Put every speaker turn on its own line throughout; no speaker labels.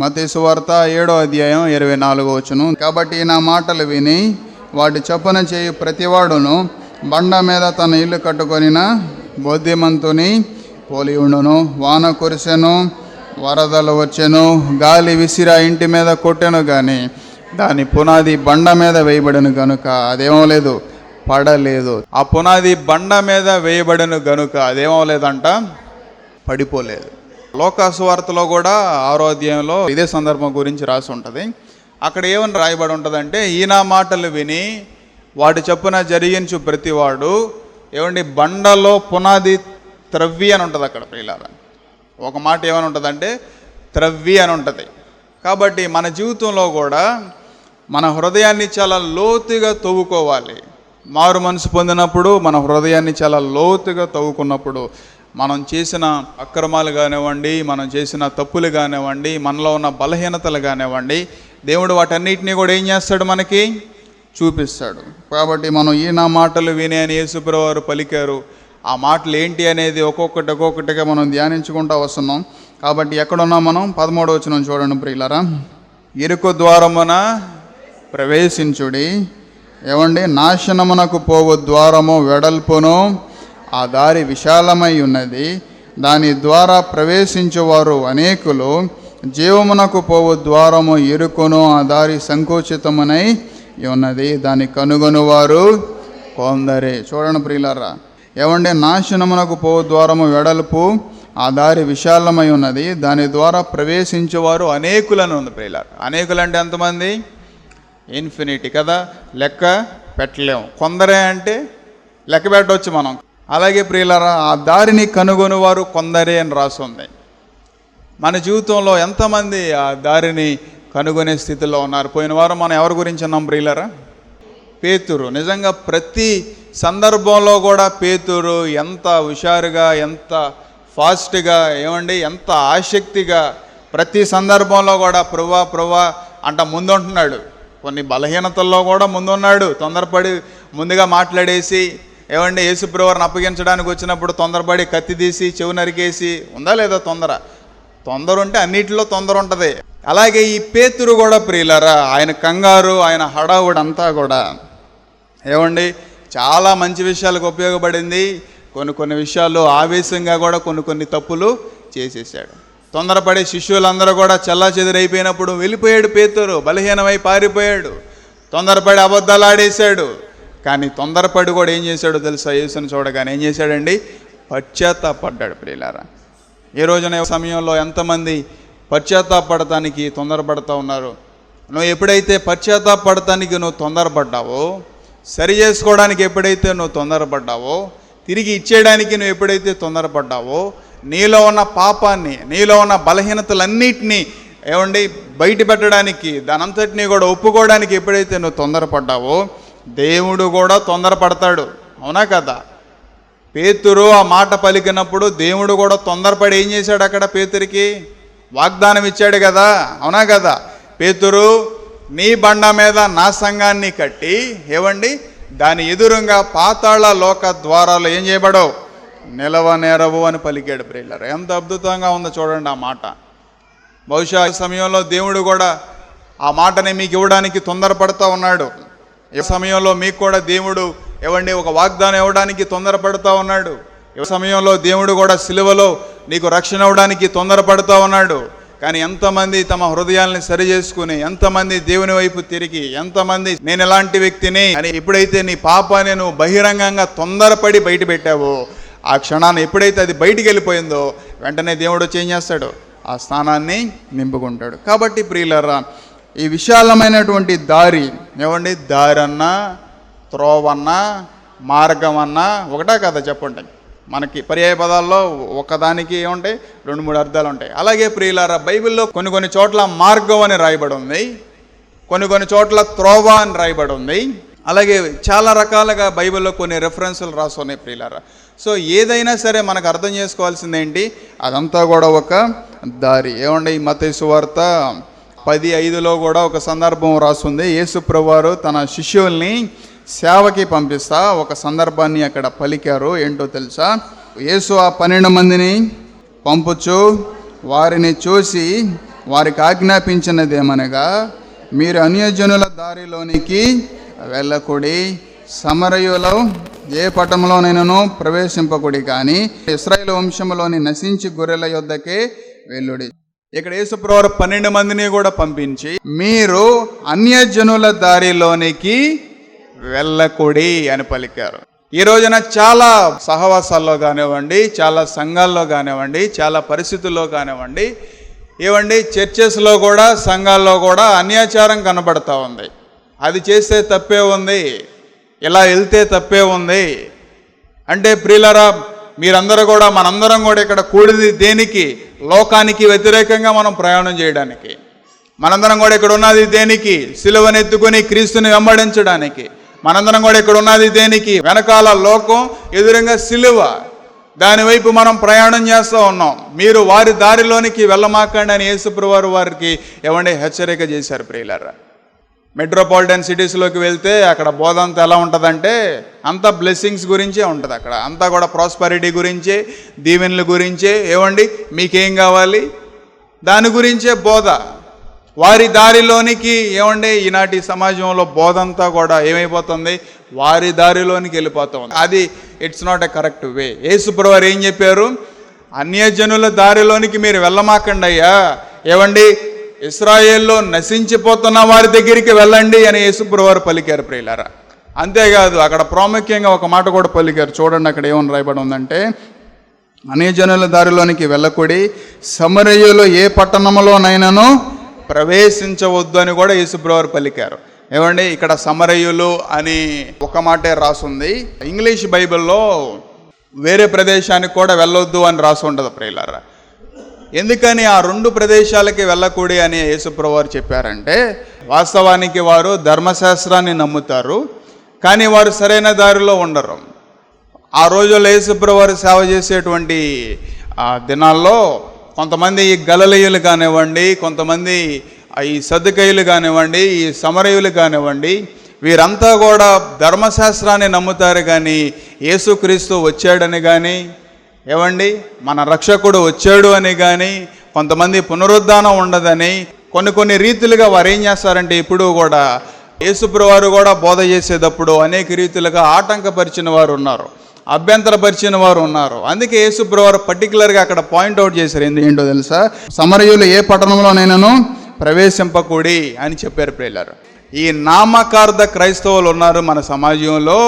మత్తయి సువార్త 7వ అధ్యాయం 24వ వచనం. కాబట్టి నా మాటలు విని వాటి చొప్పున చేయు ప్రతివాడును బండ మీద తన ఇల్లు కట్టుకొనిన బుద్ధిమంతుని పోలి ఉండును. వాన కురిసెను, వరదలు వచ్చెను, గాలి విసిరి ఆ ఇంటి మీద కొట్టెను, కానీ దాని పునాది బండ మీద వేయబడను గనుక అదేమవలేదు, పడలేదు. ఆ పునాది బండ మీద వేయబడను గనుక అదేమవలేదంట, పడిపోలేదు. లోకాసు వార్తలో కూడా 6వ అధ్యాయంలో ఇదే సందర్భం గురించి రాసి ఉంటుంది. అక్కడ ఏమని రాయబడి ఉంటుందంటే, ఈయన మాటలు విని వాటి చొప్పున జరిగించు ప్రతివాడు బండలో పునాది త్రవ్వి అని ఉంటుంది. అక్కడ ప్రియులారా ఒక మాట ఏమని ఉంటుందంటే త్రవ్వి అని ఉంటుంది. కాబట్టి మన జీవితంలో కూడా మన హృదయాన్ని చాలా లోతుగా తవ్వుకోవాలి. మారు మనసు పొందినప్పుడు మన హృదయాన్ని చాలా లోతుగా తవ్వుకున్నప్పుడు మనం చేసిన అక్రమాలు కానివ్వండి, మనం చేసిన తప్పులు కానివ్వండి, మనలో ఉన్న బలహీనతలు కానివ్వండి, దేవుడు వాటన్నిటినీ కూడా ఏం చేస్తాడు, మనకి చూపిస్తాడు. కాబట్టి మనం ఈ నా మాటలు విని అని యేసుప్రభువు వారు పలికారు. ఆ మాటలు ఏంటి అనేది ఒక్కొక్కటిగా మనం ధ్యానించుకుంటూ వస్తున్నాం. కాబట్టి ఎక్కడున్నాం మనం? 13వ వచనం చూడండి ప్రియులారా. ఇరుకు ద్వారమున ప్రవేశించుడి, నాశనమునకు పోవు ద్వారము వెడల్పును, ఆ దారి విశాలమై ఉన్నది, దాని ద్వారా ప్రవేశించువారు అనేకులు. జీవమునకు పోవు ద్వారము ఇరుకును, ఆ దారి సంకోచితమునై ఉన్నది, దాన్ని కనుగొనువారు కొందరే. చూడండి ప్రియులారా, నాశనమునకు పోవు ద్వారము వెడల్పు, ఆ దారి విశాలమై ఉన్నది, దాని ద్వారా ప్రవేశించేవారు అనేకులని ఉంది ప్రియులారా. అనేకులంటే ఎంతమంది? ఇన్ఫినిటీ కదా, లెక్క పెట్టలేము. కొందరే అంటే లెక్క పెట్టవచ్చు మనం. అలాగే ప్రియులారా, ఆ దారిని కనుగొనేవారు కొందరే అని రాస్తుంది. మన జీవితంలో ఎంతమంది ఆ దారిని కనుగొనే స్థితిలో ఉన్నారు? పోయిన వారం మనం ఎవరి గురించి అన్నాం ప్రియులారా? పేతురు. నిజంగా ప్రతి సందర్భంలో కూడా పేతురు ఎంత హుషారుగా, ఎంత ఫాస్ట్గా, ఎంత ఆసక్తిగా ప్రతి సందర్భంలో కూడా ప్రభువా అంట ముందుంటున్నాడు. కొన్ని బలహీనతల్లో కూడా ముందున్నాడు. తొందరపడి ముందుగా మాట్లాడేసి యేసుప్రభువుని అప్పగించడానికి వచ్చినప్పుడు తొందరపడి కత్తి తీసి చెవు నరికేసి ఉందా లేదా? తొందర ఉంటే అన్నిటిలో తొందర ఉంటుంది. అలాగే ఈ పేతురు కూడా ప్రియులారా, ఆయన కంగారు, ఆయన హడావుడు అంతా కూడా చాలా మంచి విషయాలకు ఉపయోగపడింది. కొన్ని విషయాల్లో ఆవేశంగా కూడా కొన్ని తప్పులు చేసేసాడు. తొందరపడి శిష్యులందరూ కూడా చెల్లాచెదురైపోయినప్పుడు వెళ్ళిపోయాడు పేతురు, బలహీనమై పారిపోయాడు. తొందరపడి అబద్ధాలు ఆడేశాడు. కానీ తొందరపడి కూడా ఏం చేశాడో తెలుసా? యేసుని చూడగానే ఏం చేశాడండి? పశ్చాత్తాపడ్డాడు ప్రియులారా. ఈ రోజున సమయంలో ఎంతమంది పశ్చాత్తాపడటానికి తొందరపడతా ఉన్నారు? నువ్వు ఎప్పుడైతే పశ్చాత్తాపడటానికి నువ్వు తొందరపడ్డావో, సరి చేసుకోవడానికి ఎప్పుడైతే నువ్వు తొందరపడ్డావో, తిరిగి ఇచ్చేయడానికి నువ్వు ఎప్పుడైతే తొందరపడ్డావో, నీలో ఉన్న పాపాన్ని, నీలో ఉన్న బలహీనతలన్నిటినీ బయట పెట్టడానికి, దానంతటినీ కూడా ఒప్పుకోవడానికి ఎప్పుడైతే నువ్వు తొందరపడ్డావో, దేవుడు కూడా తొందరపడతాడు. అవునా కదా? పేతురు ఆ మాట పలికినప్పుడు దేవుడు కూడా తొందరపడి ఏం చేశాడు? అక్కడ పేతురికి వాగ్దానం ఇచ్చాడు కదా. అవునా కదా? పేతురు, నీ బండ మీద నా సంఘాన్ని కట్టి దాని ఎదురుగా పాతాళ లోక ద్వారాలు ఏం చేయబడవు, నిలవనేరవు అని పలికాడు ప్రియులారా. ఎంత అద్భుతంగా ఉందో చూడండి ఆ మాట. బహుశా ఈ సమయంలో దేవుడు కూడా ఆ మాటని మీకు ఇవ్వడానికి తొందరపడుతూ ఉన్నాడు. ఈ సమయంలో మీకు కూడా దేవుడు ఒక వాగ్దానం ఇవ్వడానికి తొందరపడుతూ ఉన్నాడు. ఈ సమయంలో దేవుడు కూడా సిలువలో నీకు రక్షణ ఇవ్వడానికి తొందరపడుతూ ఉన్నాడు. కానీ ఎంతమంది తమ హృదయాల్ని సరి చేసుకుని, ఎంతమంది దేవుని వైపు తిరిగి, ఎంతమంది నేను ఎలాంటి వ్యక్తిని అని ఎప్పుడైతే నీ పాపాన్ని నువ్వు బహిరంగంగా తొందరపడి బయట పెట్టావో, ఆ క్షణాన్ని ఎప్పుడైతే అది బయటికి వెళ్ళిపోయిందో వెంటనే దేవుడు వచ్చి ఏం చేస్తాడు? ఆ స్థానాన్ని నింపుకుంటాడు. కాబట్టి ప్రియులారా, ఈ విశాలమైనటువంటి దారి దారన్నా, త్రోవన్నా, మార్గం అన్నా ఒకటా కదా? చెప్పండి. మనకి పర్యాయ పదాల్లో ఒకదానికి 2-3 అర్థాలు ఉంటాయి. అలాగే ప్రియులారా, బైబిల్లో కొన్ని చోట్ల మార్గం అని రాయబడి ఉంది, కొన్ని చోట్ల త్రోవ అని రాయబడి ఉంది. అలాగే చాలా రకాలుగా బైబిల్లో కొన్ని రెఫరెన్సులు రాసి ఉన్నాయి ప్రియులారా. సో ఏదైనా సరే మనకు అర్థం చేసుకోవాల్సింది ఏంటి? అదంతా కూడా ఒక దారి. ఈ మత్తయి సువార్త 10:5లో కూడా ఒక సందర్భం రాస్తుంది. యేసుప్రభువు వారు తన శిష్యుల్ని సేవకి పంపిస్తా ఒక సందర్భాన్ని అక్కడ పలికారు. ఏంటో తెలుసా? యేసు ఆ 12 మందిని పంపుచు వారిని చూసి
వారికి ఆజ్ఞాపించినదేమనగా, మీరు అన్యజనుల దారిలోనికి వెళ్ళకుడి, సమరయులో ఏ పట్టణంలోనైనాను ప్రవేశింపకుడి, కానీ ఇశ్రాయేలు వంశంలోని నశించి గొర్రెల యొద్దకే వెళ్ళుడి.
ఇక్కడ యేసుప్రభువారు 12 మందిని కూడా పంపించి
మీరు
అన్యజనుల దారిలోనికి వెళ్ళకుడి అని పలికారు. ఈ రోజున చాలా సహవాసాల్లో కానివ్వండి, చాలా సంఘాల్లో కానివ్వండి, చాలా పరిస్థితుల్లో కానివ్వండి, చర్చెస్లో కూడా సంఘాల్లో కూడా అన్యాచారం కనబడతా ఉంది. అది చేస్తే తప్పే ఉంది, ఇలా వెళ్తే తప్పే ఉంది అంటే ప్రియులారా, మీరందరూ కూడా మనందరం కూడా ఇక్కడ కూడింది దేనికి? లోకానికి వ్యతిరేకంగా మనం ప్రయాణం చేయడానికి. మనందరం కూడా ఇక్కడ ఉన్నది దేనికి? సిలువనెత్తుకొని క్రీస్తుని వెంబడించడానికి. మనందరం కూడా ఇక్కడ ఉన్నది దేనికి? వెనకాల లోకం, ఎదురుగా సిలువ, దానివైపు మనం ప్రయాణం చేస్తూ ఉన్నాం. మీరు వారి దారిలోనికి వెళ్ళమాకండి అని యేసుప్రభువారు వారికి హెచ్చరిక చేశారు. ప్రియులారా, మెట్రోపాలిటన్ సిటీస్లోకి వెళ్తే అక్కడ బోధ అంతా ఎలా ఉంటుందంటే అంతా బ్లెస్సింగ్స్ గురించే ఉంటుంది. అక్కడ అంతా కూడా ప్రాస్పరిటీ గురించే, దీవెనల గురించే. మీకేం కావాలి దాని గురించే బోధ. వారి దారిలోనికి ఈనాటి సమాజంలో బోధ అంతా కూడా ఏమైపోతుంది? వారి దారిలోనికి వెళ్ళిపోతుంది. అది it's not a correct way. యేసుప్రభువారు ఏం చెప్పారు? అన్యజనుల దారిలోనికి మీరు వెళ్ళమాకండి అయ్యా, ఇశ్రాయేల్లో నశించిపోతున్న వారి దగ్గరికి వెళ్ళండి అని యేసుప్రభువారు పలికారు. ప్రియులారా, అంతేకాదు అక్కడ ప్రాముఖ్యంగా ఒక మాట కూడా పలికారు. చూడండి, అక్కడ ఏమని రాయబడి ఉందంటే, అన్యజనుల దారిలోనికి వెళ్ళకుడి, సమరయులు ఏ పట్టణంలోనైనాను ప్రవేశించవద్దు అని కూడా యేసుప్రభువారు పలికారు. ఇక్కడ సమరయులు అని ఒక మాటే రాసుంది. ఇంగ్లీష్ బైబిల్లో వేరే ప్రదేశానికి కూడా వెళ్ళొద్దు అని రాసి ఉండదు. ప్రియులారా, ఎందుకని ఆ 2 ప్రదేశాలకి వెళ్ళకూడి అని యేసుప్రభువారు చెప్పారంటే, వాస్తవానికి వారు ధర్మశాస్త్రాన్ని నమ్ముతారు, కానీ వారు సరైన దారిలో ఉండరు. ఆ రోజుల్లో యేసుప్రభువారు సేవ చేసేటువంటి దినాల్లో కొంతమంది ఈ గలిలయులు కానివ్వండి, కొంతమంది ఈ సద్దూకయ్యులు కానివ్వండి, ఈ సమరయులు కానివ్వండి, వీరంతా కూడా ధర్మశాస్త్రాన్ని నమ్ముతారు, కానీ యేసుక్రీస్తు వచ్చాడని కానీ మన రక్షకుడు వచ్చాడు అని కానీ, కొంతమంది పునరుద్ధానం ఉండదని కొన్ని రీతులుగా వారు ఏం చేస్తారంటే, ఇప్పుడు కూడా యేసుప్రభువారు కూడా బోధ చేసేటప్పుడు అనేక రీతులుగా ఆటంకపరిచిన వారు ఉన్నారు, అభ్యంతరపరిచిన వారు ఉన్నారు. అందుకే యేసుప్రభువారు పర్టికులర్గా అక్కడ పాయింట్అవుట్ చేశారు. ఏంటో తెలుసా?
సమరయులు ఏ పట్టణంలోనైనాను
ప్రవేశింపకూడి అని చెప్పారు. ప్రియులారా, ఈ నామకార్థ క్రైస్తవులు ఉన్నారు మన సమాజంలో,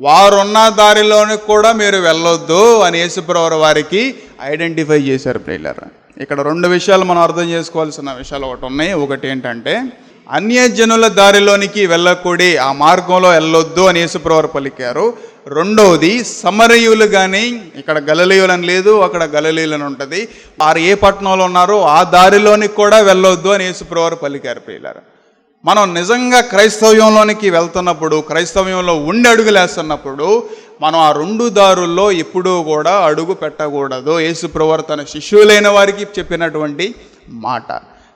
వారున్న దారిలోనికి కూడా మీరు వెళ్ళొద్దు అని యేసుప్రభువారు వారికి ఐడెంటిఫై చేశారు. ప్రియులారా, ఇక్కడ 2 విషయాలు మనం అర్థం చేసుకోవాల్సిన విషయాలు ఒకటి ఉన్నాయి. ఒకటి ఏంటంటే, అన్యజనుల దారిలోనికి వెళ్ళకూడి, ఆ మార్గంలో వెళ్ళొద్దు అని యేసుప్రభువారు పలికారు. రెండవది, సమరయులు కానీ, ఇక్కడ గలిలయులు అని లేదు, అక్కడ గలిలయులు అని ఉంటుంది, వారు ఏ పట్టణంలో ఉన్నారో ఆ దారిలోనికి కూడా వెళ్ళొద్దు అని యేసుప్రభువారు పలికారు. ప్రియులారా, మనం నిజంగా క్రైస్తవ్యంలోనికి వెళ్తున్నప్పుడు, క్రైస్తవ్యంలో ఉండి అడుగులేస్తున్నప్పుడు, మనం ఆ 2 దారుల్లో ఎప్పుడూ కూడా అడుగు పెట్టకూడదు. యేసుప్రభువారు తన శిష్యులైన వారికి చెప్పినటువంటి మాట.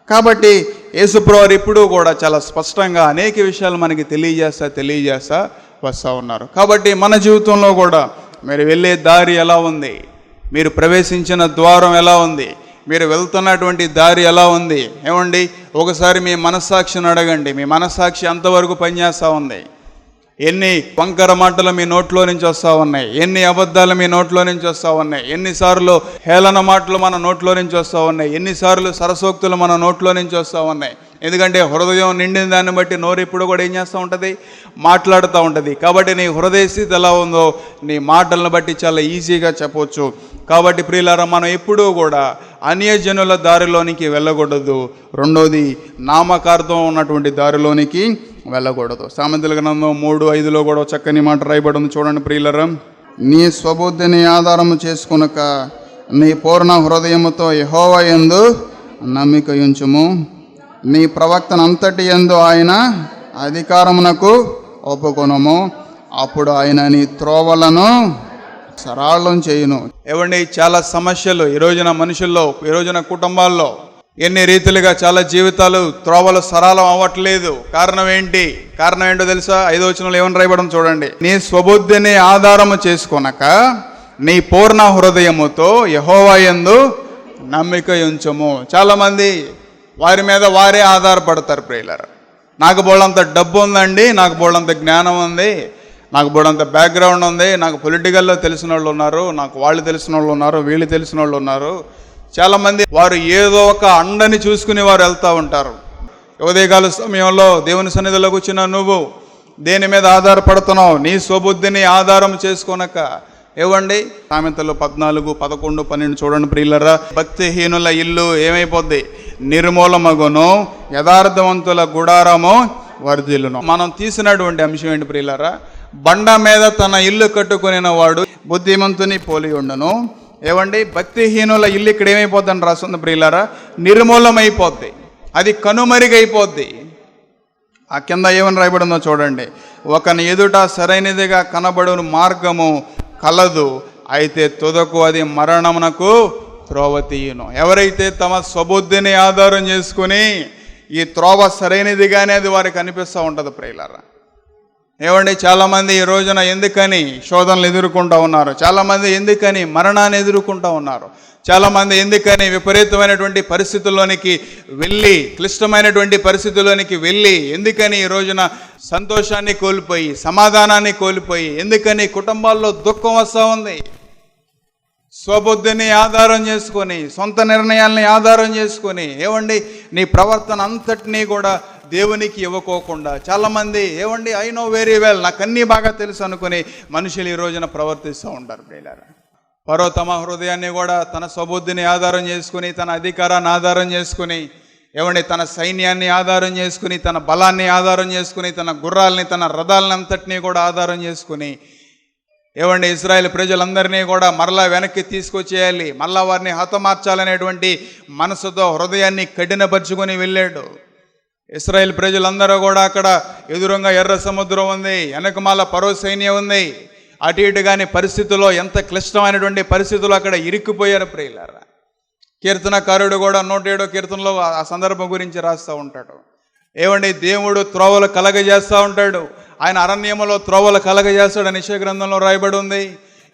కాబట్టి యేసుప్రభువారు ఎప్పుడూ కూడా చాలా స్పష్టంగా అనేక విషయాలు మనకి తెలియజేస్తా వస్తూ ఉన్నారు. కాబట్టి మన జీవితంలో కూడా మీరు వెళ్ళే దారి ఎలా ఉంది, మీరు ప్రవేశించిన ద్వారం ఎలా ఉంది, మీరు వెళ్తున్నటువంటి దారి ఎలా ఉంది, ఒకసారి మీ మనస్సాక్షిని అడగండి. మీ మనస్సాక్షి అంతవరకు పనిచేస్తూ ఉంది? ఎన్ని వంకర మాటలు మీ నోట్లో నుంచి వస్తూ ఉన్నాయి, ఎన్ని అబద్ధాలు మీ నోట్లో నుంచి వస్తూ ఉన్నాయి, ఎన్నిసార్లు హేళన మాటలు మన నోట్లో నుంచి వస్తూ ఉన్నాయి, ఎన్నిసార్లు సరసోక్తులు మన నోట్లో నుంచి వస్తూ ఉన్నాయి. ఎందుకంటే హృదయం నిండిన దాన్ని బట్టి నోరు ఇప్పుడు కూడా ఏం చేస్తూ ఉంటుంది? మాట్లాడుతూ ఉంటుంది. కాబట్టి నీ హృదయ స్థితి ఎలా ఉందో నీ మాటలను బట్టి చాలా ఈజీగా చెప్పవచ్చు. కాబట్టి ప్రియులారా, మనం ఎప్పుడూ కూడా అన్యజనుల దారిలోనికి వెళ్ళకూడదు. రెండోది, నామకార్థం ఉన్నటువంటి దారిలోనికి వెళ్ళకూడదు. సామెతల గ్రంథం 3:5లో కూడా చక్కని మాట రాయబడి ఉంది. చూడండి ప్రియులారా,
నీ స్వబుద్ధిని ఆధారము చేసుకొనక నీ పూర్ణ హృదయముతో యెహోవా యందు నమ్మిక ఉంచుము, నీ ప్రవక్తనంతటి యందు ఆయన అధికారమునకు ఒప్పుకొనుము, అప్పుడు ఆయన నీ త్రోవలను సరళం చేయును.
చాలా సమస్యలు ఈ రోజున మనుషుల్లో, ఈ రోజున కుటుంబాల్లో ఎన్ని రీతిలుగా చాలా జీవితాలు త్రోవలు సరళం అవ్వట్లేదు. కారణం ఏంటో తెలుసా? 5వ వచనంలో ఏమని రాయబడం చూడండి. నీ స్వబుద్ధిని ఆధారము చేసుకొనక నీ పూర్ణ హృదయముతో యెహోవా యందు నమ్మిక ఉంచము. చాలామంది వారి మీద వారే ఆధారపడతారు ప్రియులారా. నాకు బోళ్ళంత డబ్బు ఉందండి, నాకు బోళ్ళంత జ్ఞానం ఉంది, నాకు బోడంత బ్యాక్గ్రౌండ్ ఉంది, నాకు పొలిటికల్లో తెలిసిన వాళ్ళు ఉన్నారు, నాకు వాళ్ళు తెలిసిన వాళ్ళు ఉన్నారు, వీళ్ళు తెలిసిన వాళ్ళు ఉన్నారు. చాలామంది వారు ఏదో ఒక అండని చూసుకుని వారు వెళ్తూ ఉంటారు. ఉదయకాల సమయంలో దేవుని సన్నిధిలో కూర్చున్న నువ్వు దేని మీద ఆధారపడుతున్నావు? నీ స్వబుద్ధిని ఆధారం చేసుకోనక. ఏవండి సామెతలు 14, 11, 12 చూడండి ప్రియులరా. భక్తిహీనుల ఇల్లు ఏమైపోద్ది? నిర్మూలమగును, యథార్థవంతుల గుడారము వర్ధిల్లును. మనం తీసినటువంటి అంశం ఏంటి ప్రియులరా? బండ మీద తన ఇల్లు కట్టుకునే వాడు బుద్ధిమంతుని పోలి ఉండను. ఏవండి భక్తిహీనుల ఇల్లు ఇక్కడ ఏమైపోద్దని రాస్తుంది ప్రియులారా? నిర్మూలమైపోద్ది, అది కనుమరుగైపోద్ది. ఆ కింద ఏమని రాయబడిందో చూడండి. ఒకని ఎదుట సరైనదిగా కనబడును మార్గము కలదు, అయితే తుదకు అది మరణమునకు త్రోవ తీయును. ఎవరైతే తమ స్వబుద్ధిని ఆధారం చేసుకుని ఈ త్రోవ సరైనదిగానే అది వారికి అనిపిస్తూ ఉంటుంది ప్రియులారా. ఏమండి చాలామంది ఈ రోజున ఎందుకని శోధనలు ఎదుర్కొంటూ ఉన్నారు, చాలామంది ఎందుకని మరణాన్ని ఎదుర్కొంటూ ఉన్నారు, చాలామంది ఎందుకని విపరీతమైనటువంటి పరిస్థితుల్లోనికి వెళ్ళి, క్లిష్టమైనటువంటి పరిస్థితుల్లోనికి వెళ్ళి, ఎందుకని ఈ రోజున సంతోషాన్ని కోల్పోయి, సమాధానాన్ని కోల్పోయి, ఎందుకని కుటుంబాల్లో దుఃఖం వస్తూ ఉంది? స్వబుద్ధిని ఆధారం చేసుకొని, సొంత నిర్ణయాల్ని ఆధారం చేసుకొని, ఏమండి నీ ప్రవర్తన అంతటినీ కూడా దేవునికి ఇవ్వకోకుండా చాలామంది ఏమండి ఐ నో వెరీ వెల్, నాకు అన్నీ బాగా తెలుసు అనుకుని మనుషులు ఈ రోజున ప్రవర్తిస్తూ ఉంటారు ప్రియులారా. ఫరో తమ హృదయాన్ని కూడా తన స్వబుద్ధిని ఆధారం చేసుకుని, తన అధికారాన్ని ఆధారం చేసుకుని, ఏమండి తన సైన్యాన్ని ఆధారం చేసుకుని, తన బలాన్ని ఆధారం చేసుకుని, తన గుర్రాలని, తన రథాలని అంతటినీ కూడా ఆధారం చేసుకుని, ఏమండి ఇశ్రాయేలు ప్రజలందరినీ కూడా మరలా వెనక్కి తీసుకొచ్చేయాలి, మళ్ళా వారిని హతమార్చాలనేటువంటి మనసుతో హృదయాన్ని కఠినపరుచుకొని వెళ్ళాడు. ఇశ్రాయేల్ ప్రజలందరూ కూడా అక్కడ ఎదురుగా ఎర్ర సముద్రం ఉంది, వెనకమాల ఫరో సైన్యం ఉంది. అటు ఇటు కాని పరిస్థితుల్లో, ఎంత క్లిష్టమైనటువంటి పరిస్థితుల్లో అక్కడ ఇరుక్కుపోయారు ప్రియులారా. కీర్తనకారుడు కూడా 107వ కీర్తనలో ఆ సందర్భం గురించి రాస్తూ ఉంటాడు. ఏమండి దేవుడు త్రోవలు కలగజేస్తూ ఉంటాడు. ఆయన అరణ్యములో త్రోవలు కలగజేస్తాడని యెషయా గ్రంథంలో రాయబడి ఉంది.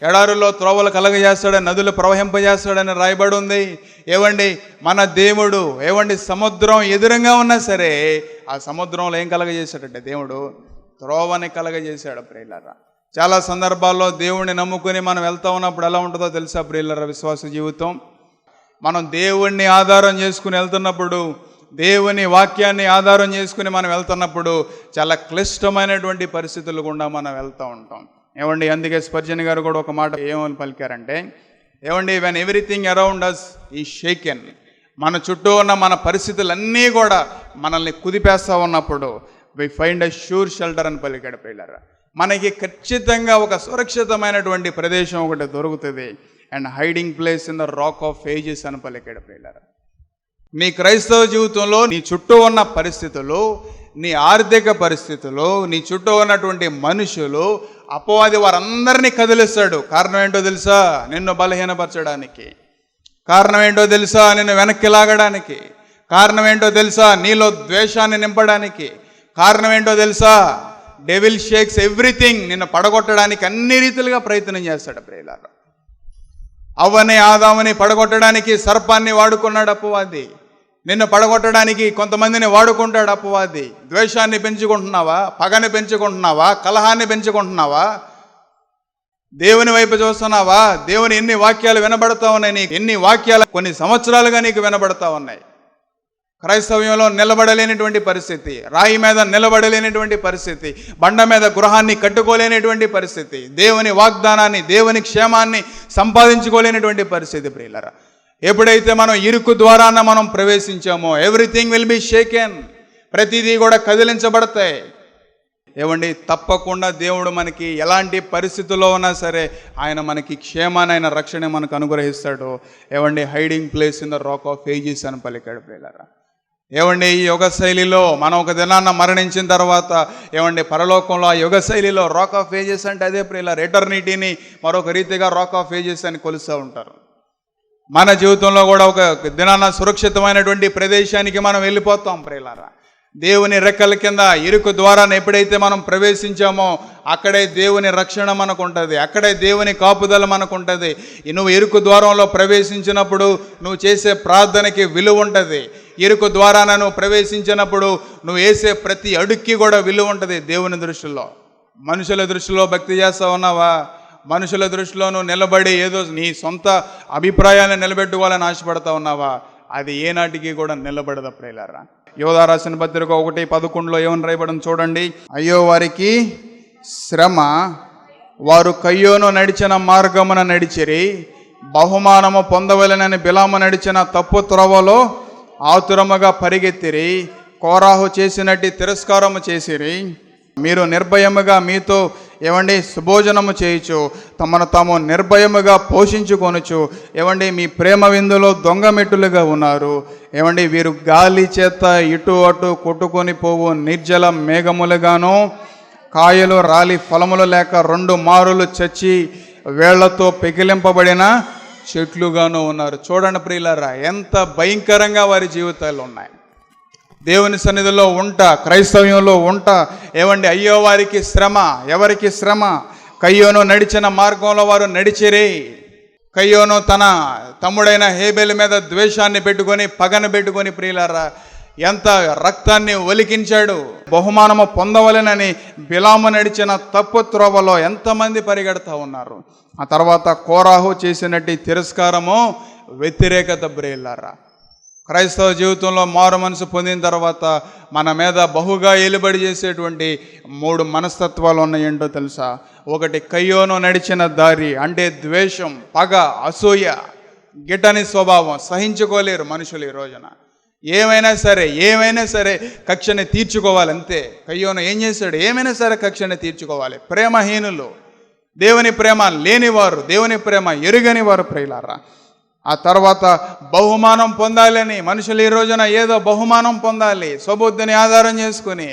ఎడారుల్లో త్రోవలు కలగజేస్తాడని, నదులు ప్రవహింపజేస్తాడని రాయబడి ఉంది. ఏవండి మన దేవుడు ఏవండి సముద్రం ఎదురుగా ఉన్నా సరే ఆ సముద్రంలో ఏం కలగజేశాడంటే దేవుడు త్రోవని కలగజేశాడు ప్రియులారా. చాలా సందర్భాల్లో దేవుణ్ణి నమ్ముకుని మనం వెళ్తూ ఉన్నప్పుడు ఎలా ఉంటుందో తెలుసా ప్రియులారా? విశ్వాస జీవితం మనం దేవుణ్ణి ఆధారం చేసుకుని వెళ్తున్నప్పుడు, దేవుని వాక్యాన్ని ఆధారం చేసుకుని మనం వెళ్తున్నప్పుడు చాలా క్లిష్టమైనటువంటి పరిస్థితులు గుండా మనం వెళ్తూ ఉంటాం. ఏమండి అందుకే స్పర్జన్ గారు కూడా ఒక మాట ఏమని పలికారంటే, ఏమండి వెన్ ఎవ్రీథింగ్ అరౌండ్ అస్ ఈ షేకెన్, మన చుట్టూ ఉన్న మన పరిస్థితులన్నీ కూడా మనల్ని కుదిపేస్తూ ఉన్నప్పుడు we find a sure shelter అని పలికాడు ప్రియులారా. మనకి ఖచ్చితంగా ఒక సురక్షితమైనటువంటి ప్రదేశం ఒకటి దొరుకుతుంది. And hiding place in the rock of ages అని పలికాడు ప్రియులారా. నీ క్రైస్తవ జీవితంలో నీ చుట్టూ ఉన్న పరిస్థితులు, నీ ఆర్థిక పరిస్థితులు, నీ చుట్టూ ఉన్నటువంటి మనుషులు, అపవాది వారందరినీ కదిలిస్తాడు. కారణం ఏంటో తెలుసా? నిన్ను బలహీనపరచడానికి. కారణం ఏంటో తెలుసా? నిన్ను వెనక్కి లాగడానికి. కారణం ఏంటో తెలుసా? నీలో ద్వేషాన్ని నింపడానికి. కారణం ఏంటో తెలుసా? డెవిల్ షేక్స్ ఎవ్రీథింగ్, నిన్ను పడగొట్టడానికి అన్ని రీతిలుగా ప్రయత్నం చేస్తాడు ప్రియులారా. అవ్వని ఆదాముని పడగొట్టడానికి సర్పాన్ని వాడుకున్నాడు అపవాది. నిన్ను పడగొట్టడానికి కొంతమందిని వాడుకుంటాడు అపవాది. ద్వేషాన్ని పెంచుకుంటున్నావా? పగని పెంచుకుంటున్నావా? కలహాన్ని పెంచుకుంటున్నావా? దేవుని వైపు చూస్తున్నావా? దేవుని ఎన్ని వాక్యాలు వినబడతా ఉన్నాయి నీకు, ఎన్ని వాక్యాలు కొన్ని సంవత్సరాలుగా నీకు వినబడతా ఉన్నాయి. క్రైస్తవ్యంలో నిలబడలేనటువంటి పరిస్థితి, రాయి మీద నిలబడలేనటువంటి పరిస్థితి, బండ మీద గృహాన్ని కట్టుకోలేనటువంటి పరిస్థితి, దేవుని వాగ్దానాన్ని, దేవుని క్షేమాన్ని సంపాదించుకోలేనటువంటి పరిస్థితి ప్రియులారా. ఎప్పుడైతే మనం ఇరుకు ద్వారాన మనం ప్రవేశించామో ఎవ్రీథింగ్ విల్ బి షేకెన్, ప్రతిదీ కూడా కదిలించబడతాయి. ఏమండి తప్పకుండా దేవుడు మనకి ఎలాంటి పరిస్థితుల్లో ఉన్నా సరే ఆయన మనకి క్షేమాన్ని, ఆయన రక్షణ మనకు అనుగ్రహిస్తాడు. ఏమండి hiding place in the rock of ages అని పలికాడు ప్రియులారా. ఏమండి ఈ యుగ శైలిలో మనం ఒక దినాన్న మరణించిన తర్వాత ఏమండి పరలోకంలో ఆ యుగ శైలిలో రాక్ ఆఫ్ ఏజెస్ అంటే అదే ప్రియులారా. ఎటర్నిటీని మరొక రీతిగా రాక్ ఆఫ్ ఏజెస్ అని కొలుస్తూ ఉంటారు. మన జీవితంలో కూడా ఒక దినాన్న సురక్షితమైనటువంటి ప్రదేశానికి మనం వెళ్ళిపోతాం ప్రియులారా. దేవుని రెక్కల కింద ఇరుకు ద్వారాన్ని ఎప్పుడైతే మనం ప్రవేశించామో అక్కడే దేవుని రక్షణ మనకు ఉంటుంది, అక్కడే దేవుని కాపుదల మనకు ఉంటుంది. నువ్వు ఇరుకు ద్వారంలో ప్రవేశించినప్పుడు నువ్వు చేసే ప్రార్థనకి విలువ ఉంటుంది. ఇరుకు ద్వారాన నువ్వు ప్రవేశించినప్పుడు నువ్వు వేసే ప్రతి అడుక్కి కూడా విలువ ఉంటుంది దేవుని దృష్టిలో. మనుషుల దృష్టిలో భక్తి చేస్తా ఉన్నావా? మనుషుల దృష్టిలో నువ్వు నిలబడి ఏదో నీ సొంత అభిప్రాయాన్ని నిలబెట్టుకోవాలని ఆశపడతా ఉన్నావా? అది ఏనాటికి కూడా నిలబడదు ప్రియులారా. యోధా రాసిన పత్రిక 1:11 ఏమని రాయబడింది చూడండి. అయ్యో వారికి శ్రమ, వారు కయ్యోను నడిచిన మార్గమున నడిచిరి, బహుమానము పొందవలెనని బిలాము నడిచిన తప్పు త్రోవలో ఆతురముగా పరిగెత్తిరి, కోరాహు చేసినట్టు తిరస్కారము చేసిరి. మీరు నిర్భయముగా మీతో ఏమండి సుభోజనము చేయుచు తమను తాము నిర్భయముగా పోషించుకొనుచు ఏమండి మీ ప్రేమ విందులో దొంగ మెట్టులుగా ఉన్నారు. ఏమండి వీరు గాలి చేత ఇటు అటు కొట్టుకొని పోవు నిర్జల మేఘములుగాను, కాయలు రాలి ఫలములు లేక 2 మారులు చచ్చి వేళ్లతో పెకిలింపబడిన చెట్లుగాను ఉన్నారు. చూడండి ప్రియులారా, ఎంత భయంకరంగా వారి జీవితాలు ఉన్నాయి. దేవుని సన్నిధిలో క్రైస్తవ్యంలో ఏమండి అయ్యో వారికి శ్రమ. ఎవరికి శ్రమ? కయ్యోను నడిచిన మార్గంలో వారు నడిచిరి. కయ్యోను తన తమ్ముడైన హేబెలు మీద ద్వేషాన్ని పెట్టుకొని పగను పెట్టుకొని ప్రియులారా ఎంత రక్తాన్ని ఒలికించాడు. బహుమానము పొందవలెనని బిలాము నడిచిన తప్పు త్రోవలో ఎంతమంది పరిగెడతా ఉన్నారు. ఆ తర్వాత కోరాహు చేసినట్టు తిరస్కారము, వ్యతిరేకత ప్రియులారా. క్రైస్తవ జీవితంలో మారు మనసు పొందిన తర్వాత మన మీద బహుగా ఏలుబడి చేసేటువంటి 3 మనస్తత్వాలు ఉన్నాయేంటో తెలుసా? ఒకటి కయ్యోను నడిచిన దారి, అంటే ద్వేషం, పగ, అసూయ, గిట్టని స్వభావం. సహించుకోలేరు మనుషులు ఈ రోజున. ఏమైనా సరే కక్షని తీర్చుకోవాలి అంతే. కయ్యోను ఏం చేశాడు? ఏమైనా సరే కక్షని తీర్చుకోవాలి. ప్రేమహీనులు, దేవుని ప్రేమ లేనివారు, దేవుని ప్రేమ ఎరుగని వారు ప్రియులారా. ఆ తర్వాత బహుమానం పొందాలని మనుషులు ఈ రోజున ఏదో బహుమానం పొందాలి స్వబుద్ధిని ఆధారం చేసుకుని,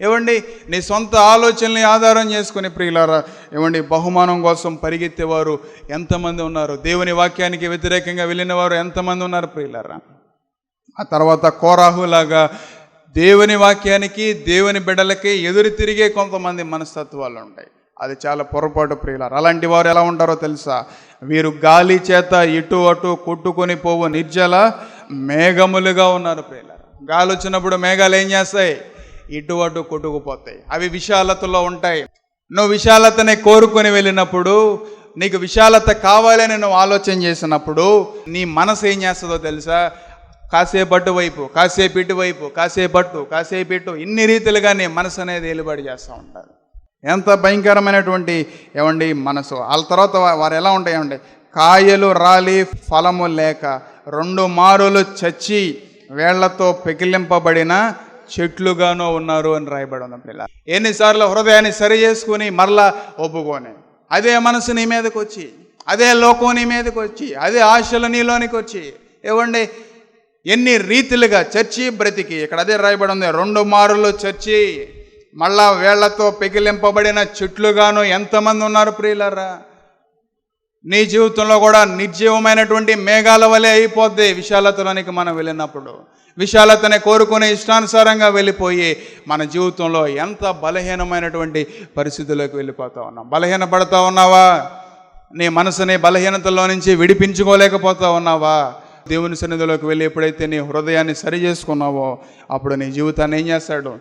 ఏమండి నీ సొంత ఆలోచనని ఆధారం చేసుకుని ప్రియులారా ఏమండి బహుమానం కోసం పరిగెత్తేవారు ఎంతమంది ఉన్నారు. దేవుని వాక్యానికి వ్యతిరేకంగా వెళ్ళిన వారు ఎంతమంది ఉన్నారు ప్రియులారా. ఆ తర్వాత కోరాహులాగా దేవుని వాక్యానికి, దేవుని బిడ్డలకి ఎదురు తిరిగే కొంతమంది మనస్తత్వాలు ఉంటాయి. అది చాలా పొరపాటు ప్రియులారా. అలాంటి వారు ఎలా ఉంటారో తెలుసా? వీరు గాలి చేత ఇటు అటు కొట్టుకొని పోవు నిర్జల మేఘములుగా ఉన్నారు ప్రియులారా. గాలి వచ్చినప్పుడు మేఘాలు ఏం చేస్తాయి? ఇటు అటు కొట్టుకుపోతాయి. అవి విశాలతలో ఉంటాయి. నువ్వు విశాలతని కోరుకొని వెళ్ళినప్పుడు, నీకు విశాలత కావాలని నువ్వు ఆలోచన చేసినప్పుడు నీ మనసు ఏం చేస్తుందో తెలుసా? కాసేపట్టు వైపు, కాసేపు ఇటువైపు, కాసేపు ఇటు, ఇన్ని రీతిలుగా నీ మనసు అనేది ఏలుబడి చేస్తూ ఉంటారు. ఎంత భయంకరమైనటువంటి ఏమండి మనసు. వాళ్ళ తర్వాత వారు ఎలా ఉంటాయండి? కాయలు రాలి ఫలము లేక 2 మారులు చచ్చి వేళ్లతో పెకిలింపబడిన చెట్లుగానో ఉన్నారు అని రాయబడి ఉంది పిల్ల. ఎన్నిసార్లు హృదయాన్ని సరి చేసుకుని మరలా ఒప్పుకొని అదే మనసు నీ మీదకి వచ్చి, అదే లోకం నీ మీదకి వచ్చి, అదే ఆశలు నీలోనికి వచ్చి ఏమండి ఎన్ని రీతిలుగా చచ్చి బ్రతికి, ఇక్కడ అదే రాయబడి ఉంది, 2 మారులు చచ్చి మళ్ళా వేళ్లతో పెకిలింపబడిన చెట్లుగాను ఎంతమంది ఉన్నారు ప్రియులారా. నీ జీవితంలో కూడా నిర్జీవమైనటువంటి మేఘాల వలె అయిపోద్ది విశాలతలోనికి మనం వెళ్ళినప్పుడు. విశాలతని కోరుకునే ఇష్టానుసారంగా వెళ్ళిపోయి మన జీవితంలో ఎంత బలహీనమైనటువంటి పరిస్థితుల్లోకి వెళ్ళిపోతా ఉన్నాం. బలహీనపడతా ఉన్నావా? నీ మనసుని బలహీనతలో నుంచి విడిపించుకోలేకపోతా ఉన్నావా? దేవుని సన్నిధిలోకి వెళ్ళి ఎప్పుడైతే నీ హృదయాన్ని సరి చేసుకున్నావో అప్పుడు నీ జీవితాన్ని ఏం చేస్తాడు?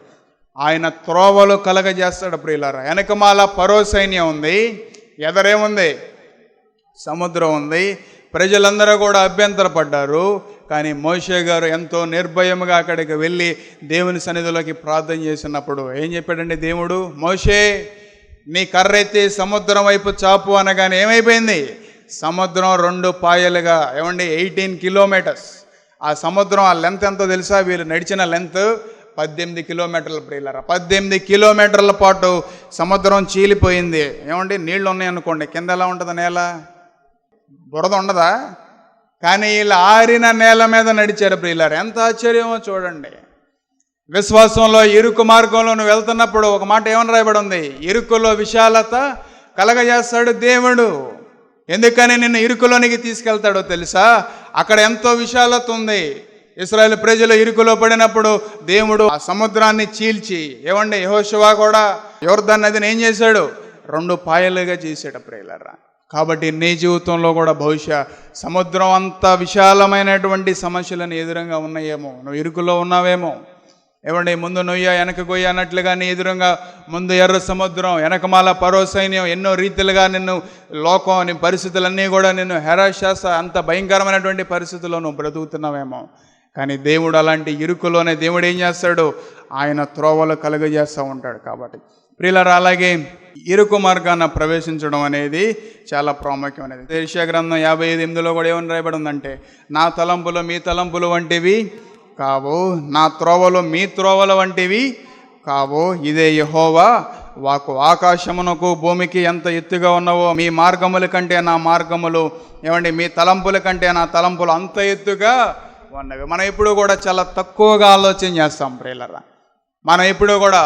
ఆయన త్రోవలు కలగజేస్తాడు ప్రియులారా. వెనకమాల పరో సైన్యం ఉంది, ఎదరేముంది? సముద్రం ఉంది. ప్రజలందరూ కూడా అభ్యంతరపడ్డారు. కానీ మోషే గారు ఎంతో నిర్భయముగా అక్కడికి వెళ్ళి దేవుని సన్నిధిలోకి ప్రార్థన చేసినప్పుడు ఏం చెప్పాడండి దేవుడు? మోషే నీ కర్రెత్తి సముద్రం వైపు చాపు అనగానే ఏమైపోయింది? సముద్రం 2 పాయలుగా ఏమండి 18 కిలోమీటర్స్. ఆ సముద్రం ఆ లెంత్ ఎంతో తెలుసా? వీళ్ళు నడిచిన లెంత్ 18 కిలోమీటర్ల ప్రియులారా. 18 కిలోమీటర్ల పాటు సముద్రం చీలిపోయింది. ఏమండి నీళ్ళు ఉన్నాయనుకోండి, కింద ఎలా ఉంటుంది నేల? బురద ఉండదా? కానీ వీళ్ళు ఆరిన నేల మీద నడిచారు ప్రియులారా. ఎంత ఆశ్చర్యమో చూడండి. విశ్వాసంలో ఇరుకు మార్గంలో నువ్వు వెళ్తున్నప్పుడు ఒక మాట ఏమని రాయబడి ఉంది? ఇరుకులో విశాలత కలగజేస్తాడు దేవుడు. ఎందుకని నిన్ను ఇరుకులోనికి తీసుకెళ్తాడో తెలుసా? అక్కడ ఎంతో విశాలత ఉంది. ఇశ్రాయేలు ప్రజలు ఇరుకులో పడినప్పుడు దేవుడు ఆ సముద్రాన్ని చీల్చి యెహోషువ కూడా యొర్దాను నదిని ఏం చేశాడు? 2 పాయలుగా చేశాడు ప్రియులారా. కాబట్టి నీ జీవితంలో కూడా బహుశా సముద్రం అంత విశాలమైనటువంటి సమస్యలను ఎదురుగా ఉన్నాయేమో, నువ్వు ఇరుకులో ఉన్నావేమో. ముందు నొయ్య వెనక గొయ్య అన్నట్లుగా నీ ఎదురుగా ముందు ఎర్ర సముద్రం, వెనకమాల పరో సైన్యం ఎన్నో రీతిలుగా నిన్ను లోకం, నీ పరిస్థితులన్నీ కూడా నిన్ను హెరాస్ చేస్తా, అంత భయంకరమైనటువంటి పరిస్థితుల్లో నువ్వు బ్రతుకుతున్నావేమో. కానీ దేవుడు అలాంటి ఇరుకులోనే దేవుడు ఏం చేస్తాడు? ఆయన త్రోవలు కలుగజేస్తూ ఉంటాడు. కాబట్టి ప్రియులారా, అలాగే ఇరుకు మార్గాన ప్రవేశించడం అనేది చాలా ప్రాముఖ్యమైనది. యెషయా గ్రంథం 55:8లో కూడా ఏమని రాయబడి ఉందంటే, నా తలంపులు మీ తలంపులు వంటివి కావు, నా త్రోవలు మీ త్రోవల వంటివి కావు, ఇదే యెహోవా వాక్కు. ఆకాశమునకు భూమికి ఎంత ఎత్తుగా ఉన్నవో మీ మార్గముల కంటే నా మార్గములు, మీ తలంపుల కంటే నా తలంపులు అంత ఎత్తుగా ఉన్నవి. మనం ఎప్పుడు కూడా చాలా తక్కువగా ఆలోచన చేస్తాం ప్రియులారా. మనం ఎప్పుడు కూడా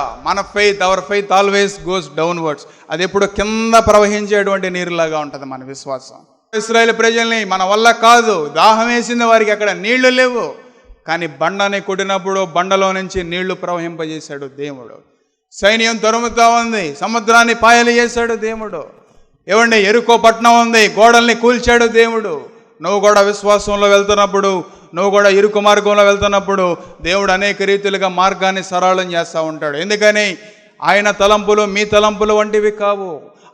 our faith always goes downwards. అది ఎప్పుడు కింద ప్రవహించేటువంటి నీరులాగా ఉంటుంది మన విశ్వాసం. ఇశ్రాయేలు ప్రజల్ని మన వల్ల కాదు, దాహం వేసింది వారికి, అక్కడ నీళ్లు లేవు, కానీ బండని కొట్టినప్పుడు బండలో నుంచి నీళ్లు ప్రవహింపజేశాడు దేవుడు. సైన్యం తరుముతా ఉంది, సముద్రాన్ని పాయలు చేశాడు దేవుడు. ఎరుకో పట్టణం ఉంది, గోడల్ని కూల్చాడు దేవుడు. నువ్వు కూడా విశ్వాసంలో వెళ్తున్నప్పుడు, నువ్వు కూడా ఇరుకు మార్గంలో వెళ్తున్నప్పుడు దేవుడు అనేక రీతిలుగా మార్గాన్ని సరళం చేస్తూ ఉంటాడు. ఎందుకని? ఆయన తలంపులు మీ తలంపులు వంటివి కావు,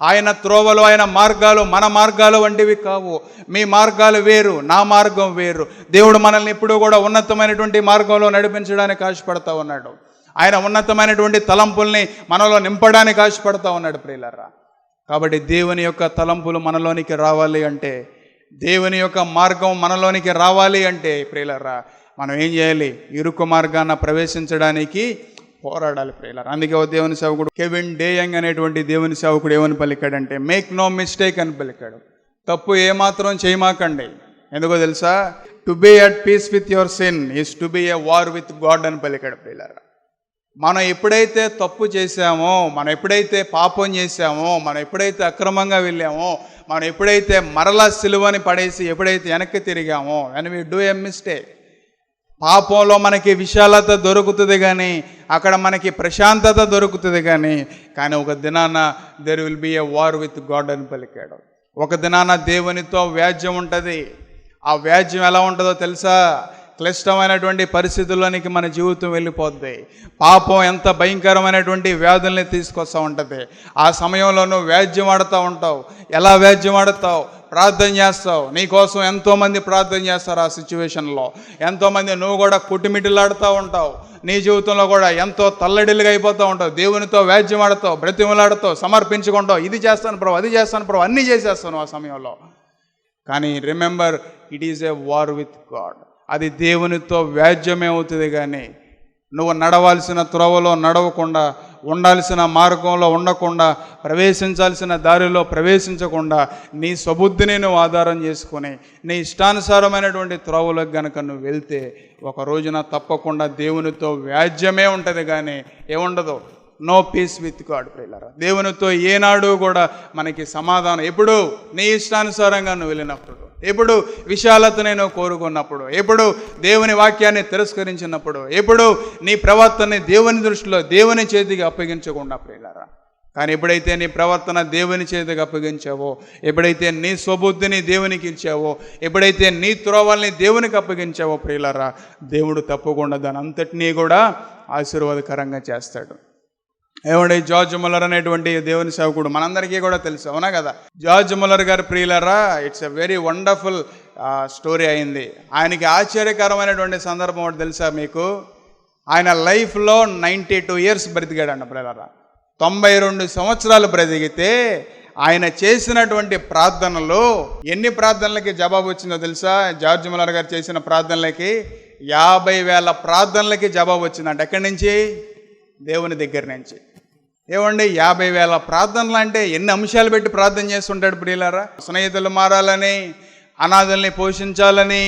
ఆయన త్రోవలు, ఆయన మార్గాలు మన మార్గాలు వంటివి కావు. మీ మార్గాలు వేరు, నా మార్గం వేరు. దేవుడు మనల్ని ఎప్పుడూ కూడా ఉన్నతమైనటువంటి మార్గంలో నడిపించడానికి ఆశపడతా ఉన్నాడు. ఆయన ఉన్నతమైనటువంటి తలంపుల్ని మనలో నింపడానికి ఆశపడతా ఉన్నాడు ప్రియులారా. కాబట్టి దేవుని యొక్క తలంపులు మనలోనికి రావాలి అంటే, దేవుని యొక్క మార్గం మనలోనికి రావాలి అంటే ప్రియులారా, మనం ఏం చేయాలి? ఇరుకు మార్గాన ప్రవేశించడానికి పోరాడాలి ప్రియులారా. అందుకే ఓ దేవుని సేవకుడు కెవిన్ డేయంగ్ అనేటువంటి దేవుని సేవకుడు ఏమని పలికాడంటే, మేక్ నో మిస్టేక్ అని పలికాడు. తప్పు ఏమాత్రం చేయమాకండి. ఎందుకో తెలుసా? To be at peace with your sin is to be a war with God అని పలికాడు ప్రియులారా. మనం ఎప్పుడైతే తప్పు చేశామో, మనం ఎప్పుడైతే పాపం చేశామో, మనం ఎప్పుడైతే అక్రమంగా వెళ్ళామో, మనం ఎప్పుడైతే మరలా సిలువని పడేసి ఎప్పుడైతే వెనక్కి తిరిగామో, when we do a mistake, పాపంలో మనకి విశాలత దొరుకుతుంది కానీ, అక్కడ మనకి ప్రశాంతత దొరుకుతుంది కానీ ఒక దినాన there will be A war with God అని పలికాడు. ఒక దినాన దేవునితో వ్యాజ్యం ఉంటుంది. ఆ వ్యాజ్యం ఎలా ఉంటుందో తెలుసా? క్లిష్టమైనటువంటి పరిస్థితుల్లోనికి మన జీవితం వెళ్ళిపోద్ది. పాపం ఎంత భయంకరమైనటువంటి వ్యాధుల్ని తీసుకొస్తూ ఉంటుంది. ఆ సమయంలో నువ్వు వ్యాజ్యం ఆడుతూ ఉంటావు. ఎలా వ్యాజ్యం ఆడుతావు? ప్రార్థన చేస్తావు. నీకోసం ఎంతోమంది ప్రార్థన చేస్తారు. ఆ సిచ్యువేషన్లో ఎంతోమంది, నువ్వు కూడా కుటిమిటిలాడుతూ ఉంటావు. నీ జీవితంలో కూడా ఎంతో తల్లడిల్లుగా అయిపోతూ ఉంటావు. దేవునితో వ్యాజ్యం ఆడతావు, బ్రతిమలాడుతావు, సమర్పించుకుంటావు. ఇది చేస్తాను ప్రభు, అది చేస్తాను ప్రభు, అన్నీ చేసేస్తాను ఆ సమయంలో. కానీ remember, it is a war with God. అది దేవునితో వ్యాజ్యమే అవుతుంది. కానీ నువ్వు నడవాల్సిన త్రోవలో నడవకుండా, ఉండాల్సిన మార్గంలో ఉండకుండా, ప్రవేశించాల్సిన దారిలో ప్రవేశించకుండా, నీ స్వబుద్ధిని నువ్వు ఆధారం చేసుకొని నీ ఇష్టానుసారమైనటువంటి త్రోవలకు గనక నువ్వు వెళ్తే ఒక రోజున తప్పకుండా దేవునితో వ్యాజ్యమే ఉంటుంది. కానీ ఏముండదు? నో పీస్ విత్ గాడ్ ప్రియులారా. దేవునితో ఏనాడు కూడా మనకి సమాధానం ఎప్పుడు? నీ ఇష్టానుసారంగా నువ్వు వెళ్ళినప్పుడు, ఎప్పుడు విశాలత నేను కోరుకున్నప్పుడు, ఎప్పుడు దేవుని వాక్యాన్ని తిరస్కరించినప్పుడు, ఎప్పుడు నీ ప్రవర్తనని దేవుని దృష్టిలో దేవుని చేతికి అప్పగించకుండా ప్రియులారా. కానీ ఎప్పుడైతే నీ ప్రవర్తన దేవుని చేతికి అప్పగించావో, ఎప్పుడైతే నీ స్వబుద్ధిని దేవునికి ఇచ్చావో, ఎప్పుడైతే నీ త్రోవల్ని దేవునికి అప్పగించావో ప్రియులారా, దేవుడు తప్పకుండా దాని అంతటినీ కూడా ఆశీర్వాదకరంగా చేస్తాడు. జార్జ్ ముల్లర్ అనేటువంటి దేవుని సేవకుడు మనందరికీ కూడా తెలుసు, అవునా కదా? జార్జ్ ముల్లర్ గారి ప్రియులారా, it's a very wonderful story అయింది. ఆయనకి ఆశ్చర్యకరమైనటువంటి సందర్భం ఒకటి తెలుసా మీకు? ఆయన లైఫ్లో 92 years బ్రతికాడంట ప్రియులారా. 92 సంవత్సరాలు బ్రతికితే ఆయన చేసినటువంటి ప్రార్థనలు, ఎన్ని ప్రార్థనలకి జవాబు వచ్చిందో తెలుసా? జార్జ్ ముల్లర్ గారు చేసిన ప్రార్థనలకి 50,000 ప్రార్థనలకి జవాబు వచ్చిందంట. ఎక్కడి నుంచి? దేవుని దగ్గర నుంచి. 50,000 ప్రార్థనలు అంటే ఎన్ని అంశాలు పెట్టి ప్రార్థన చేస్తుంటాడు ప్రియులారా. స్నేహితులు మారాలని, అనాథల్ని పోషించాలని,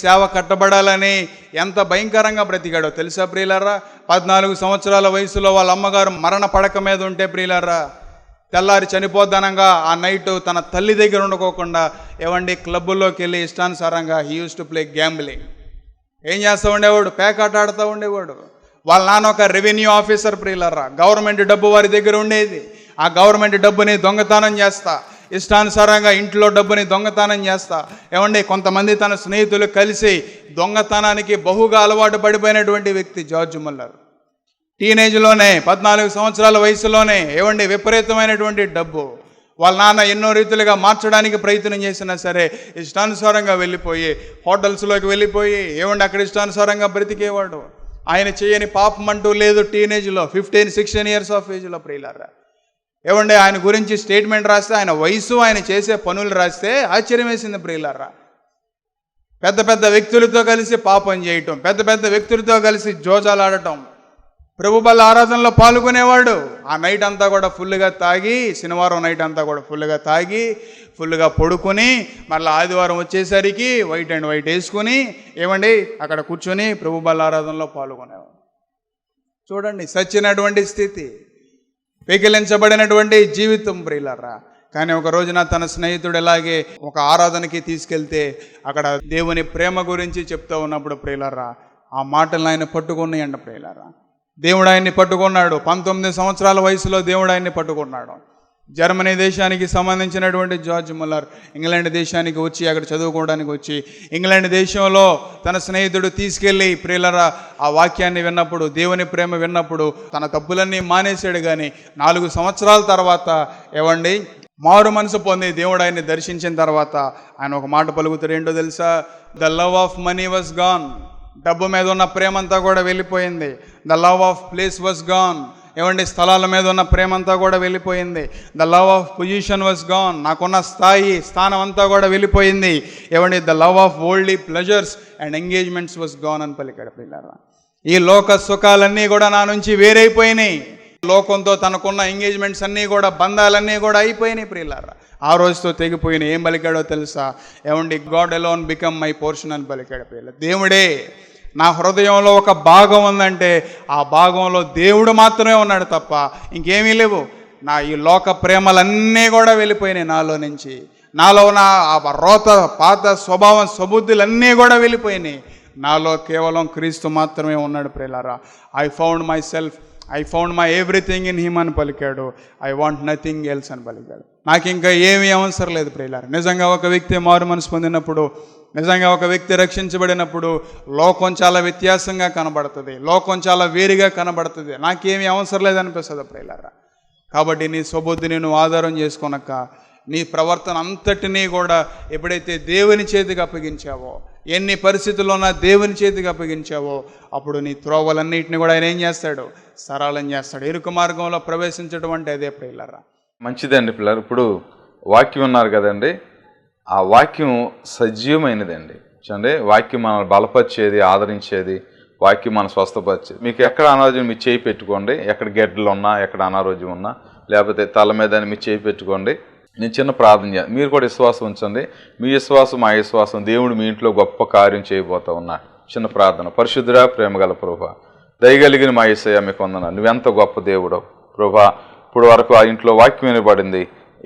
సేవ కట్టబడాలని ఎంత భయంకరంగా బ్రతికాడో తెలుసా ప్రియులారా. 14 సంవత్సరాల వయసులో వాళ్ళ అమ్మగారు మరణ పడక మీద ఉంటే ప్రియులారా, తెల్లారి చనిపోద్దనంగా ఆ నైట్ తన తల్లి దగ్గర ఉండకోకుండా క్లబ్బుల్లోకి వెళ్ళి ఇష్టానుసారంగా he use to play gambling. ఏం చేస్తూ ఉండేవాడు? పేకాట ఆడుతూ ఉండేవాడు. వాళ్ళ నాన్న ఒక రెవెన్యూ ఆఫీసర్ ప్రియులరా. గవర్నమెంట్ డబ్బు వారి దగ్గర ఉండేది. ఆ గవర్నమెంట్ డబ్బుని దొంగతనం చేస్తా, ఇష్టానుసారంగా ఇంట్లో డబ్బుని దొంగతనం చేస్తా. ఏమండి, కొంతమంది తన స్నేహితులు కలిసి దొంగతనానికి బహుగా అలవాటు పడిపోయినటువంటి వ్యక్తి జార్జ్ ముల్లర్. టీనేజ్లోనే 14 సంవత్సరాల వయసులోనే ఏమండి విపరీతమైనటువంటి డబ్బు. వాళ్ళ నాన్న ఎన్నో రీతులుగా మార్చడానికి ప్రయత్నం చేసినా సరే ఇష్టానుసారంగా వెళ్ళిపోయి హోటల్స్లోకి వెళ్ళిపోయి ఏమండి అక్కడ ఇష్టానుసారంగా బ్రతికేవాడు. ఆయన చేయని పాపం అంటూ లేదు. టీనేజ్లో 15-16 ఇయర్స్ ఆఫ్ ఏజ్లో ప్రియులారా. ఏమండి ఆయన గురించి స్టేట్మెంట్ రాస్తే, ఆయన వయసు, ఆయన చేసే పనులు రాస్తే ఆశ్చర్యం వేసింది ప్రియులారా. పెద్ద పెద్ద వ్యక్తులతో కలిసి పాపం చేయటం, పెద్ద పెద్ద వ్యక్తులతో కలిసి జోజాలాడటం, ప్రభు బల్ల ఆరాధనలో పాల్గొనేవాడు. ఆ నైట్ అంతా కూడా ఫుల్గా తాగి, శనివారం నైట్ అంతా కూడా ఫుల్గా తాగి ఫుల్గా పడుకొని మళ్ళీ ఆదివారం వచ్చేసరికి వైట్ అండ్ వైట్ వేసుకొని ఏమండి అక్కడ కూర్చొని ప్రభు బల్ల ఆరాధనలో పాల్గొనేవాడు. చూడండి, సచ్చినటువంటి స్థితి, పెకిలించబడినటువంటి జీవితం ప్రియులారా. కానీ ఒక రోజున తన స్నేహితుడు ఎలాగే ఒక ఆరాధనకి తీసుకెళ్తే అక్కడ దేవుని ప్రేమ గురించి చెప్తూ ఉన్నప్పుడు ప్రియులారా, ఆ మాటలను ఆయన పట్టుకున్నాయండి ప్రియులారా. దేవుడు ఆయన్ని పట్టుకున్నాడు. 19 సంవత్సరాల వయసులో దేవుడు ఆయన్ని పట్టుకున్నాడు. జర్మనీ దేశానికి సంబంధించినటువంటి జార్జ్ ముల్లర్ ఇంగ్లాండ్ దేశానికి వచ్చి అక్కడ చదువుకోవడానికి వచ్చి ఇంగ్లాండ్ దేశంలో తన స్నేహితుడు తీసుకెళ్ళి ప్రియులరా ఆ వాక్యాన్ని విన్నప్పుడు, దేవుని ప్రేమ విన్నప్పుడు తన తప్పులన్నీ మానేశాడు. కానీ 4 సంవత్సరాల తర్వాత ఏవండి మారు మనసు పొంది దేవుడు ఆయన్ని దర్శించిన తర్వాత ఆయన ఒక మాట పలుకుతాడు. ఏంటో తెలుసా? The love of money was gone. డబ్బు మీద ఉన్న ప్రేమంతా కూడా వెళ్ళిపోయింది. The love of place was gone. ఏమండి స్థలాల మీద ఉన్న ప్రేమంతా కూడా వెళ్ళిపోయింది. The love of position was gone. నాకున్న స్థానం అంతా కూడా వెళ్ళిపోయింది. ఏమండి the love of worldly pleasures and engagements was gone అని పలికాడు పిల్లరా. ఈ లోక సుఖాలన్నీ కూడా నా నుంచి వేరైపోయినాయి. లోకంతో తనకున్న ఎంగేజ్మెంట్స్ అన్నీ కూడా, బంధాలన్నీ కూడా అయిపోయినాయి ప్రియులారా. ఆ రోజుతో తెగిపోయిన. ఏం పలికాడో తెలుసా? ఏమండి God alone become my portion అని పలికాడు పిల్లలు. దేవుడే నా హృదయంలో ఒక భాగం ఉందంటే ఆ భాగంలో దేవుడు మాత్రమే ఉన్నాడు తప్ప ఇంకేమీ లేవు. నా ఈ లోక ప్రేమలన్నీ కూడా వెళ్ళిపోయినాయి నాలో నుంచి. నాలో ఉన్న ఆ రోత పాత స్వభావం స్వబుద్ధులన్నీ కూడా వెళ్ళిపోయినాయి. నాలో కేవలం క్రీస్తు మాత్రమే ఉన్నాడు ప్రియులారా. I found my everything in him అని పలికాడు. ఐ వాంట్ నథింగ్ ఎల్స్ అని పలికాడు. నాకు ఇంకా ఏమీ అవసరం లేదు ప్రియులారా. నిజంగా ఒక వ్యక్తి మారు మనసు పొందినప్పుడు, నిజంగా ఒక వ్యక్తి రక్షించబడినప్పుడు లోకం చాలా వ్యత్యాసంగా కనబడుతుంది, లోకం చాలా వేరుగా కనబడుతుంది. నాకేమీ అవసరం లేదనిపిస్తుంది ప్రియులారా. కాబట్టి నీ స్వబుద్ధిని నువ్వు ఆధారం చేసుకొనక నీ ప్రవర్తన అంతటినీ కూడా ఎప్పుడైతే దేవుని చేతికి అప్పగించావో, ఎన్ని పరిస్థితుల్లో ఉన్నా దేవుని చేతికి అప్పగించావో అప్పుడు నీ త్రోవలన్నింటినీ కూడా ఆయన ఏం చేస్తాడు? సరళం చేస్తాడు. ఇరుకు మార్గంలో ప్రవేశించడం అంటే అదే ప్రియులారా.
మంచిదండి పిల్లలు. ఇప్పుడు వాక్యం ఉన్నారు కదండి, ఆ వాక్యం సజీవమైనదండి. చూడండి, వాక్యం మనల్ని బలపరిచేది, ఆదరించేది, వాక్యం మనం స్వస్థపరిచేది. మీకు ఎక్కడ అనారోగ్యం మీ చేయి పెట్టుకోండి. ఎక్కడ గడ్డలు ఉన్నా, ఎక్కడ అనారోగ్యం ఉన్నా, లేకపోతే తల మీద మీ చేయి పెట్టుకోండి. నేను చిన్న ప్రార్థన చేయాలి. మీరు కూడా విశ్వాసం ఉంచండి. మీ విశ్వాసం మా విశ్వాసం, దేవుడు మీ ఇంట్లో గొప్ప కార్యం చేయబోతా ఉన్నాడు. చిన్న ప్రార్థన. పరిశుద్ధుడా, ప్రేమగల ప్రభువా, దయగలిగిన మా యేసయ్య మీకు వందనాలు. నువ్వెంత గొప్ప దేవుడో ప్రభువా. ఇప్పుడు వరకు ఆ ఇంట్లో వాక్యం వినబడింది.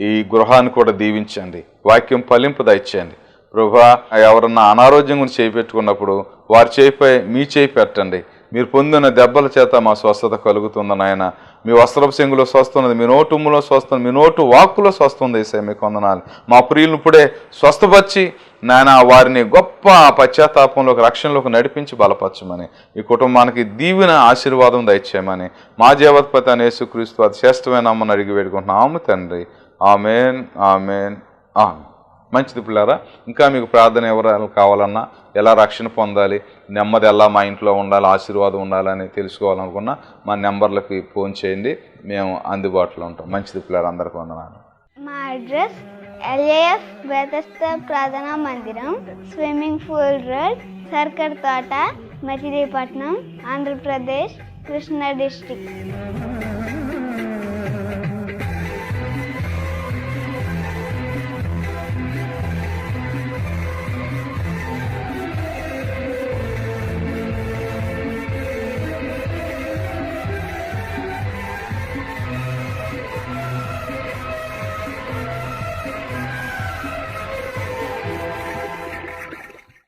ఈ గృహాన్ని కూడా దీవించండి. వాక్యం ఫలింపు దయచేయండి ప్రభువా. ఎవరన్నా అనారోగ్యం గురించి చేయి పెట్టుకున్నప్పుడు వారి చేయిపై మీ చేయి పెట్టండి. మీరు పొందిన దెబ్బల చేత మా స్వస్థత కలుగుతుంది నాయన. మీ వస్త్రపు చెంగులో స్వస్థన్నది, మీ నోటు ఉమ్ములో స్వస్థ, మీ నోటు వాక్కులో స్వస్థంది వేసే మీకు వందనాలు. మా ప్రియులను ఇప్పుడే స్వస్థపరిచి నాయన వారిని గొప్ప పశ్చాత్తాపంలోకి, రక్షణలోకి నడిపించి బలపరచమని, ఈ కుటుంబానికి దీవెన ఆశీర్వాదం దయచేయమని మా జీవత్పతి అనే యేసుక్రీస్తు అతి శ్రేష్టమైన అమ్మని అడిగి వేడుకుంటున్నాము తండ్రి. Amen, amen, amen. మంచిది పిల్లారా. ఇంకా మీకు ప్రార్థన ఎవరు కావాలన్నా, ఎలా రక్షణ పొందాలి, నెమ్మది ఎలా మా ఇంట్లో ఉండాలి, ఆశీర్వాదం ఉండాలని తెలుసుకోవాలనుకున్నా మా నెంబర్లకి ఫోన్ చేయండి. మేము అందుబాటులో ఉంటాం. మంచిది పిల్లారా. అందరికీ వందనాలు.
మా అడ్రస్ LAF బెతెస్దా ప్రార్థనా మందిరం, స్విమ్మింగ్ పూల్ రోడ్, సర్కర్ తోట, మచిలీపట్నం, ఆంధ్రప్రదేశ్, కృష్ణా డిస్ట్రిక్ట్.